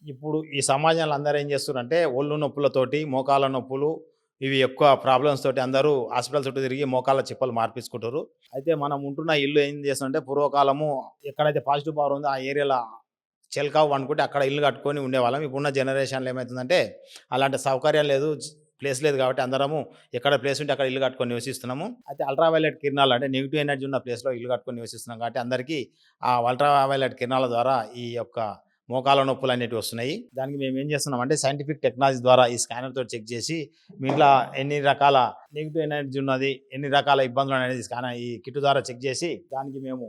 ఇప్పుడు ఈ సమాజంలో అందరూ ఏం చేస్తున్నారంటే ఒళ్ళు నొప్పులతోటి, మోకాళ్ళ నొప్పులు ఇవి ఎక్కువ ప్రాబ్లమ్స్ తోటి అందరూ హాస్పిటల్ చుట్టూ తిరిగి మోకాళ్ళ చిప్పలు మార్పించుకుంటారు. అయితే మనం ఉంటున్న ఇల్లు ఏం చేస్తుందంటే పూర్వకాలము ఎక్కడైతే పాజిటివ్ పవర్ ఉందో ఆ ఏరియాలో చిలకావు అనుకుంటే అక్కడ ఇల్లు కట్టుకొని ఉండేవాళ్ళం. ఇప్పుడున్న జనరేషన్‌లో ఏమైతుందంటే అలాంటి సౌకర్యం లేదు. ప్లేస్ లేదు కాబట్టి అందరము ఎక్కడ ప్లేస్ ఉంటే అక్కడ ఇల్లు కట్టుకొని నివసిస్తున్నాము. అయితే అల్ట్రా వయలెట్ కిరణాలు అంటే నెగెటివ్ ఎనర్జీ ఉన్న ప్లేస్‌లో ఇల్లు కట్టుకొని నివసిస్తున్నాం కాబట్టి అందరికీ ఆ అల్ట్రా వయలెట్ కిరణాల ద్వారా ఈ యొక్క మోకాళ్ళ నొప్పులనేటివి వస్తున్నాయి. దానికి మేము ఏం చేస్తున్నామంటే సైంటిఫిక్ టెక్నాలజీ ద్వారా ఈ స్కానర్‌తో చెక్ చేసి మీ ఇంట్ల ఎన్ని రకాల నెగెటివ్ ఎనర్జీ ఉన్నది, ఎన్ని రకాల ఇబ్బందులనేది ఈ కిట్ ద్వారా చెక్ చేసి దానికి మేము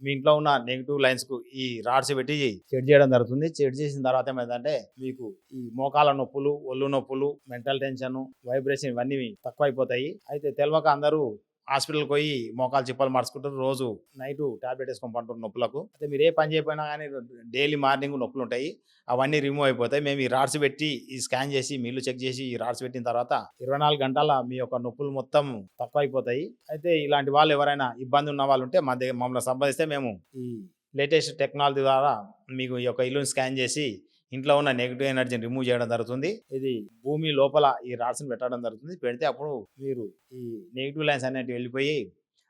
మీ ఇంట్లో ఉన్న నెగెటివ్ లైన్స్‌కు ఈ రాడ్స్ పెట్టి సెట్ చేయడం జరుగుతుంది. సెట్ చేసిన తర్వాత ఏమైందంటే మీకు ఈ మోకాళ్ళ నొప్పులు, ఒళ్ళు నొప్పులు, మెంటల్ టెన్షను, వైబ్రేషన్ ఇవన్నీ తక్కువైపోతాయి. అయితే తెలవక అందరూ హాస్పిటల్‌కి పోయి మోకాలు చిప్పలు మార్చుకుంటారు. రోజు నైటు టాబ్లెట్ ఏసుకొని పంటున్నారు నొప్పులకు. అయితే మీరు ఏ పని చేయకపోయినా గానీ డైలీ మార్నింగ్ నొప్పులుంటాయి. అవన్నీ రిమూవ్ అయిపోతాయి. మేము ఈ రాడ్స్ పెట్టి ఈ స్కాన్ చేసి మీ ఇల్లు చెక్ చేసి ఈ రాడ్స్ పెట్టిన తర్వాత 24 గంటల మీ యొక్క నొప్పులు మొత్తం తక్కువైపోతాయి. అయితే ఇలాంటి వాళ్ళు ఎవరైనా ఇబ్బంది ఉన్న వాళ్ళుంటే మమ్మల్ని సంప్రదిస్తే మేము ఈ లేటెస్ట్ టెక్నాలజీ ద్వారా మీకు ఈ యొక్క ఇల్లుని స్కాన్ చేసి ఇంట్లో ఉన్న నెగెటివ్ ఎనర్జీని రిమూవ్ చేయడం జరుగుతుంది. ఇది భూమి లోపల ఈ రాడ్స్‌ని పెట్టడం జరుగుతుంది. పెడితే అప్పుడు మీరు ఈ నెగెటివ్ లైన్స్ అనేటివి వెళ్ళిపోయి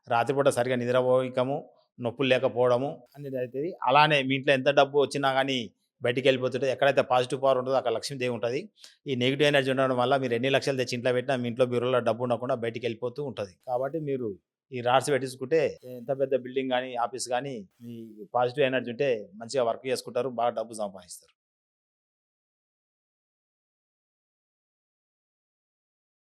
రాత్రిపూట సరిగ్గా నిద్రపోయికము, నొప్పులు లేకపోవడము అనేది అయితది. అలానే మీ ఇంట్లో ఎంత డబ్బు వచ్చినా గానీ బయటికెళ్ళిపోతుంటది. ఎక్కడైతే పాజిటివ్ పవర్ ఉంటదో అక్కడ లక్ష్మీదేవి ఉంటది. ఈ నెగెటివ్ ఎనర్జీ ఉండడం వల్ల మీరు ఎన్ని లక్షలు తెచ్చి ఇంట్లో పెట్టినా మీ ఇంట్లో బీరువాలో డబ్బు ఉండకుండా బయటికెళ్ళిపోతూ ఉంటది. కాబట్టి మీరు ఈ రాడ్స్ పెట్టించుకుంటే ఎంత పెద్ద బిల్డింగ్ గానీ, ఆఫీస్ గానీ మీ పాజిటివ్ ఎనర్జీ ఉంటే మంచిగా వర్క్ చేసుకుంటారు. బాగా డబ్బు సంపాదిస్తారు.